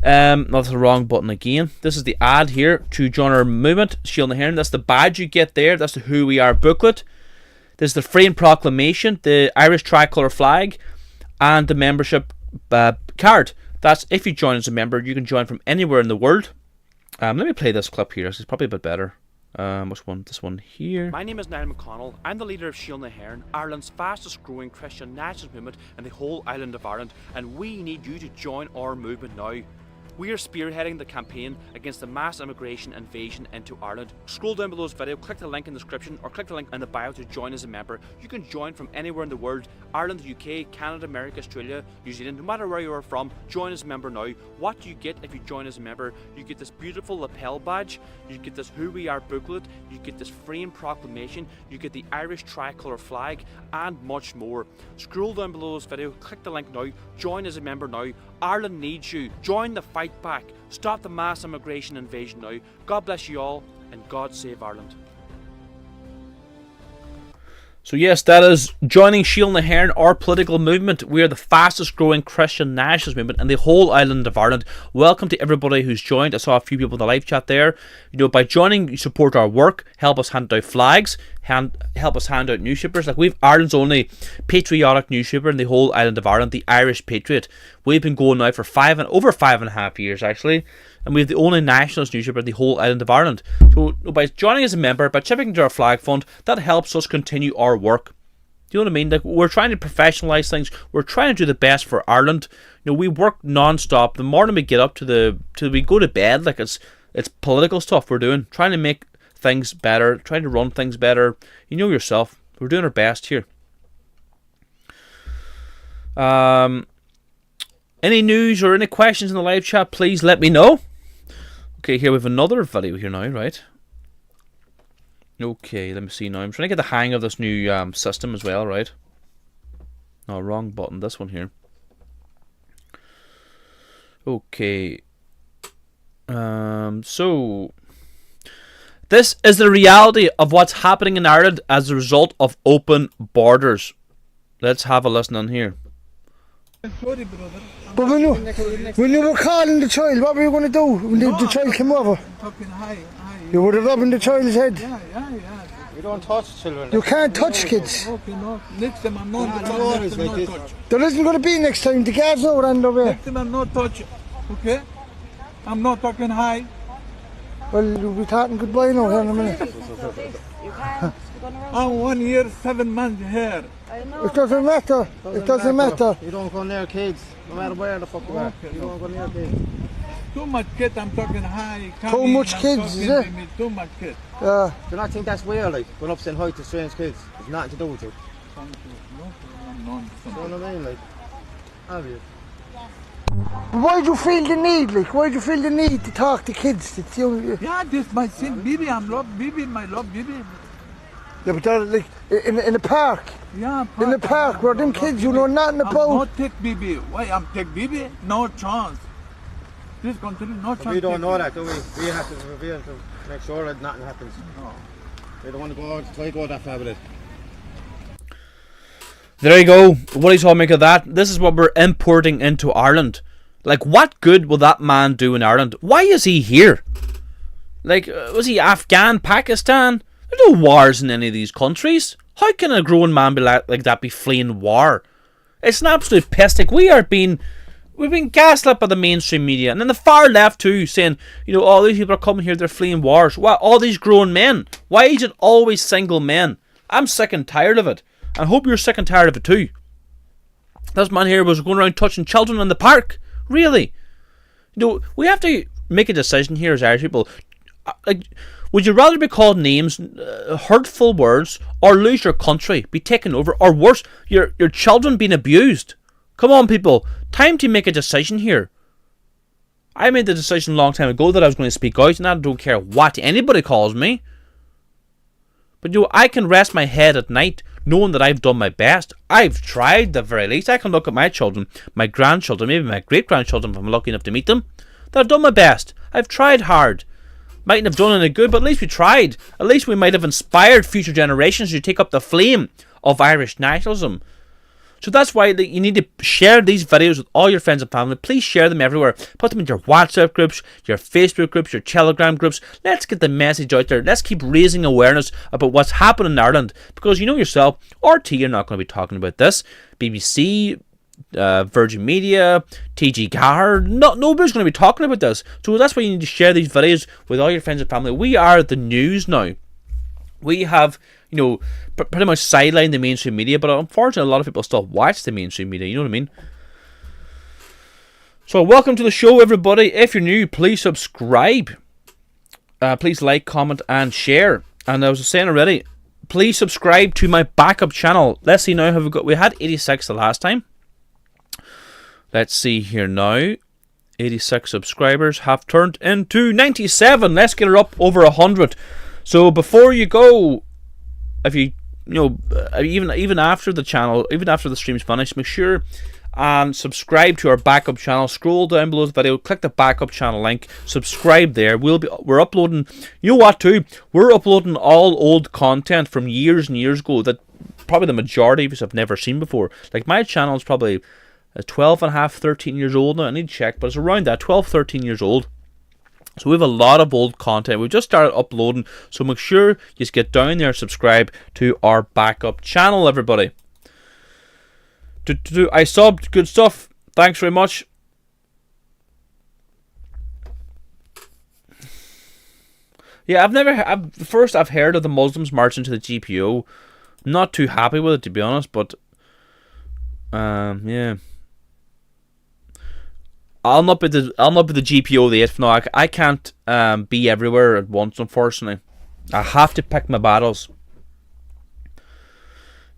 That's the wrong button again. This is the ad here to join our movement, Shield na HÉireann. That's the badge you get there. That's the Who We Are booklet. There's the Freedom Proclamation, the Irish tricolour flag, and the membership card. That's if you join as a member. You can join from anywhere in the world. Let me play this clip here. It's probably a bit better. Which one? This one here. My name is Niall McConnell. I'm the leader of Shield na HÉireann, Ireland's fastest growing Christian nationalist movement in the whole island of Ireland, and we need you to join our movement now. We are spearheading the campaign against the mass immigration invasion into Ireland. Scroll down below this video, click the link in the description or click the link in the bio to join as a member. You can join from anywhere in the world, Ireland, the UK, Canada, America, Australia, New Zealand, no matter where you are from, join as a member now. What do you get if you join as a member? You get this beautiful lapel badge, you get this Who We Are booklet, you get this Freedom Proclamation, you get the Irish tricolour flag, and much more. Scroll down below this video, click the link now, join as a member now. Ireland needs you. Join the fight back. Stop the mass immigration invasion now. God bless you all, and God save Ireland. So yes, that is joining Shield na HÉireann, our political movement. We are the fastest growing Christian nationalist movement in the whole island of Ireland. Welcome to everybody who's joined. I saw a few people in the live chat there. You know, by joining, you support our work, help us hand out flags, help us hand out newspapers. Like, we've Ireland's only patriotic newspaper in the whole island of Ireland, the Irish Patriot. We've been going now for over 5.5 years actually, and we have the only nationalist newspaper in the whole island of Ireland. So by joining as a member, by chipping into our flag fund, that helps us continue our work. Do you know what I mean? Like, we're trying to professionalise things. We're trying to do the best for Ireland. You know, we work non-stop. The morning we get up till we go to bed, like it's political stuff we're doing, trying to make things better, trying to run things better. You know yourself, we're doing our best here. Any news or any questions in the live chat, please let me know. Okay, here we have another video here now, right? Okay, let me see now. I'm trying to get the hang of this new system as well, right? No, wrong button. This one here. Okay. So this is the reality of what's happening in Ireland as a result of open borders. Let's have a listen on here. Sorry, brother. But when you were calling the child, what were you going to do when the child came over? Talking high. You were rubbing the child's head. Yeah. You don't touch children. You can't touch kids. Okay, no. Next time I'm not touch. There isn't going to be next time. The guards know on the way. Next time I'm not touch. Okay? I'm not talking high. Well, you'll be talking goodbye now here in a minute. You can't. I'm 1 year, 7 months here. It doesn't matter. It doesn't matter. You don't go near kids, no matter where the fuck you are. You don't go near kids. Too much kid, I'm talking high. Too much kids, is it? Too much kid. Yeah. Do you not think that's weird, like, going up saying hi to strange kids? It's nothing to do with you. No. You know what I mean? Like, obvious. Why do you feel the need, like? Why do you feel the need to talk to kids? Yeah, this my sin, baby. I'm love, baby. My love, baby. Yeah, but they're like in the park. Yeah, in the park where them kids you know nothing about. I'm not take baby. Why I'm take baby? No chance. This country, no chance. We don't know that, do we? We have to reveal to make sure that nothing happens. No. We don't want to go that far with it. There you go. What do you all make of that? This is what we're importing into Ireland. Like, what good will that man do in Ireland? Why is he here? Like, was he Afghan, Pakistan? There's no wars in any of these countries. How can a grown man be like that be fleeing war? It's an absolute piss take. We've been gaslit by the mainstream media, and then the far left too, saying, all these people are coming here, they're fleeing wars. Why all these grown men? Why is it always single men? I'm sick and tired of it. I hope you're sick and tired of it too. This man here was going around touching children in the park. Really? We have to make a decision here as Irish people. Would you rather be called names, hurtful words, or lose your country, be taken over, or worse, your children being abused? Come on, people. Time to make a decision here. I made the decision a long time ago that I was going to speak out, and I don't care what anybody calls me. But I can rest my head at night knowing that I've done my best. I've tried, the very least. I can look at my children, my grandchildren, maybe my great-grandchildren if I'm lucky enough to meet them, that I've done my best. I've tried hard. Mightn't have done any good, but at least we tried. At least we might have inspired future generations to take up the flame of Irish nationalism. So that's why you need to share these videos with all your friends and family. Please share them everywhere. Put them in your WhatsApp groups, your Facebook groups, your Telegram groups. Let's get the message out there. Let's keep raising awareness about what's happening in Ireland. Because you know yourself, RT are not going to be talking about this. BBC, Virgin Media, TG Gar, nobody's going to be talking about this. So that's why you need to share these videos with all your friends and family. We are the news now. We have, pretty much sidelined the mainstream media, but unfortunately a lot of people still watch the mainstream media, you know what I mean? So welcome to the show, everybody. If you're new, please subscribe. Please like, comment, and share. And I was saying already, please subscribe to my backup channel. Let's see now, we had 86 the last time. Let's see here now. 86 subscribers have turned into 97. Let's get her up over 100. So before you go, if you even after the channel, even after the stream's finished, make sure and subscribe to our backup channel. Scroll down below the video, click the backup channel link, subscribe there. We're uploading. You know what too? We're uploading all old content from years and years ago that probably the majority of us have never seen before. Like my channel is probably 12 and a half, 13 years old now. I need to check, but it's around that 12, 13 years old. So we have a lot of old content. We've just started uploading, so make sure you just get down there and subscribe to our backup channel, everybody. I subbed, good stuff. Thanks very much. Yeah, I've heard of the Muslims marching to the GPO. Not too happy with it, to be honest, but yeah. I'll not be the GPO the 8th. No, I can't be everywhere at once, unfortunately. I have to pick my battles.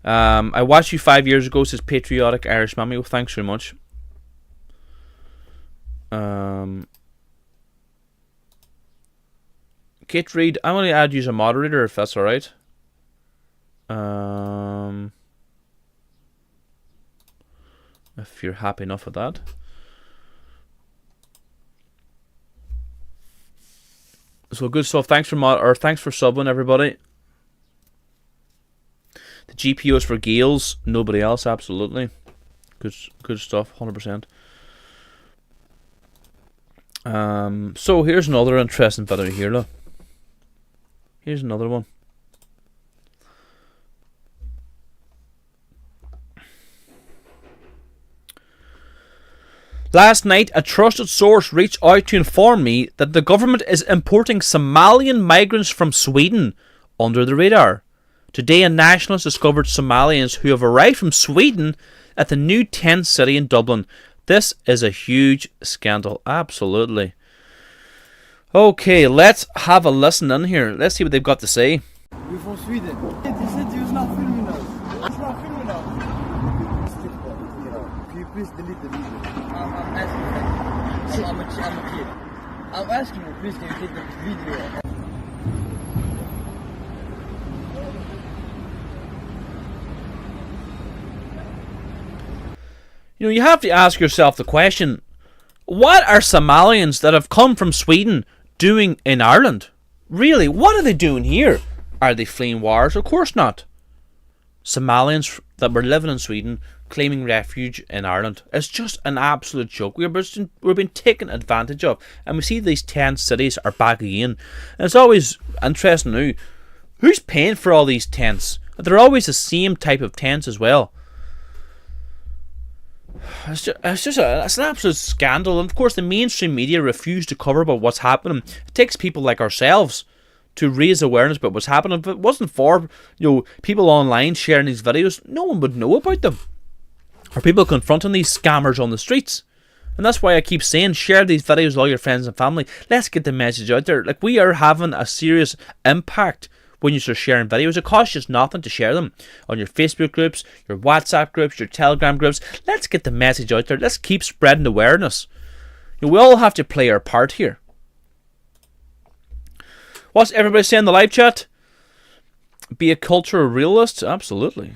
I watched you 5 years ago, says Patriotic Irish Mammy. Well, thanks very much. Kate Reid, I'm going to add you as a moderator if that's alright. If you're happy enough with that. So good stuff. Thanks for subbing, everybody. The GPO is for Gales, nobody else. Absolutely, good stuff. 100%. So here's another interesting video here. Look, here's another one. Last night, a trusted source reached out to inform me that the government is importing Somalian migrants from Sweden under the radar. Today, a nationalist discovered Somalians who have arrived from Sweden at the new tent city in Dublin. This is a huge scandal. Absolutely. Okay, let's have a listen in here. Let's see what they've got to say. We're from Sweden. He said he was not filming us. He's not filming us. Can you please delete the video? I'm asking. I'm a kid. I'm asking you, please, can you take the video? You have to ask yourself the question, what are Somalians that have come from Sweden doing in Ireland? Really, what are they doing here? Are they fleeing wars? Of course not. Somalians that were living in Sweden claiming refuge in Ireland. It's just an absolute joke. We're being taken advantage of. And we see these 10 cities are back again. And it's always interesting now. Who's paying for all these tents? They're always the same type of tents as well. It's an absolute scandal. And of course, the mainstream media refuse to cover about what's happening. It takes people like ourselves to raise awareness about what's happening. If it wasn't for people online sharing these videos, no one would know about them. Or people confronting these scammers on the streets. And that's why I keep saying, share these videos with all your friends and family. Let's get the message out there. Like, we are having a serious impact when you start sharing videos. It costs just nothing to share them on your Facebook groups, your WhatsApp groups, your Telegram groups. Let's get the message out there. Let's keep spreading awareness. We all have to play our part here. What's everybody saying in the live chat? Be a cultural realist? Absolutely.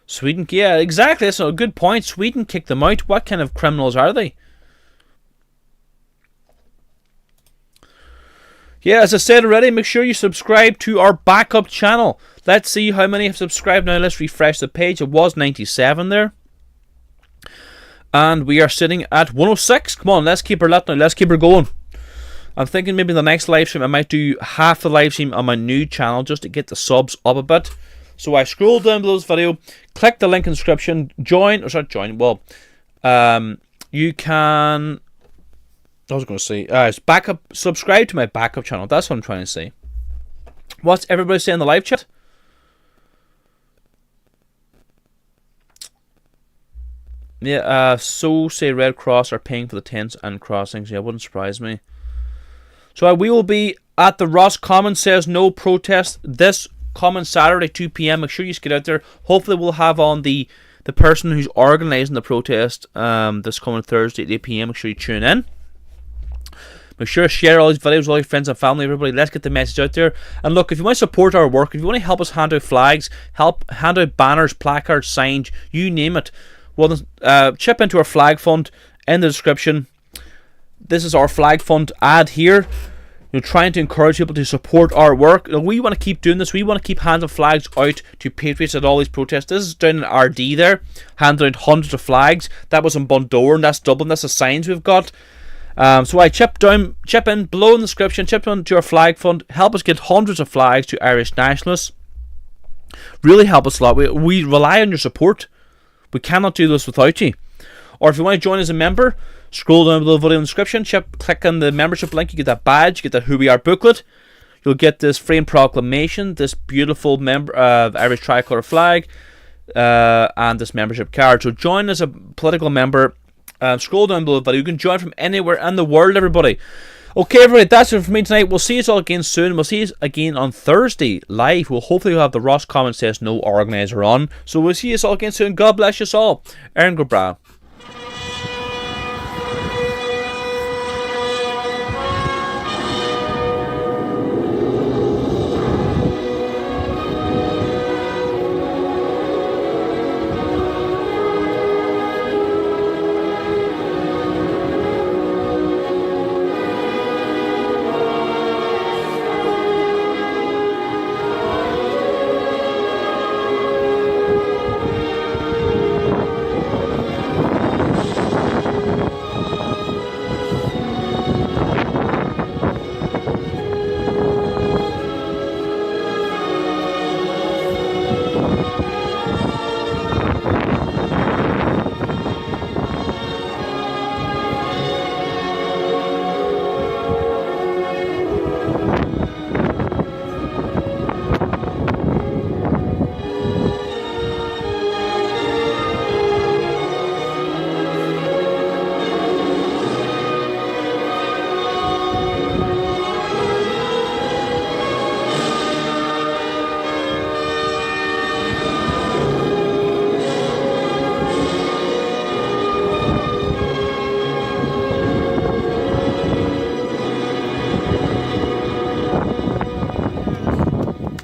Sweden, yeah, exactly. That's a good point. Sweden kicked them out. What kind of criminals are they? Yeah, as I said already, make sure you subscribe to our backup channel. Let's see how many have subscribed now. Let's refresh the page. It was 97 there. And we are sitting at 106. Come on, let's keep her lit now. Let's keep her going. I'm thinking maybe the next live stream I might do half the live stream on my new channel just to get the subs up a bit. So I scroll down below this video, click the link in the description, join, or sorry, join, well, you can, I was going to say, it's backup, subscribe to my backup channel, that's what I'm trying to say. What's everybody saying in the live chat? Yeah, so say Red Cross are paying for the tents and crossings, yeah, wouldn't surprise me. So we will be at the Roscommon Says No protest this coming Saturday 2 p.m. Make sure you get out there. Hopefully we'll have on the person who's organising the protest this coming Thursday at 8 p.m. Make sure you tune in. Make sure to share all these videos with all your friends and family, everybody. Let's get the message out there. And look, if you want to support our work, if you want to help us hand out flags, hand out banners, placards, signs, you name it, well, chip into our flag fund in the description. This is our flag fund ad here. Trying to encourage people to support our work. We want to keep doing this. We want to keep handing flags out to patriots at all these protests. This is down in RD there, handing out hundreds of flags. That was in Bundoran, that's Dublin, that's the signs we've got. So I chip in below in the description, chip into our flag fund, help us get hundreds of flags to Irish nationalists. Really help us a lot. We rely on your support. We cannot do this without you. Or if you want to join as a member, scroll down below the video in the description, click on the membership link, you get that badge, you get that Who We Are booklet, you'll get this framed proclamation, this beautiful Irish tricolour flag, and this membership card. So join as a political member, scroll down below the video, you can join from anywhere in the world, everybody. Okay, everybody, that's it for me tonight. We'll see you all again soon. We'll see you again on Thursday live. We'll hopefully have the Roscommon Says No organiser on. So we'll see you all again soon. God bless you all. Aaron Goodbrow.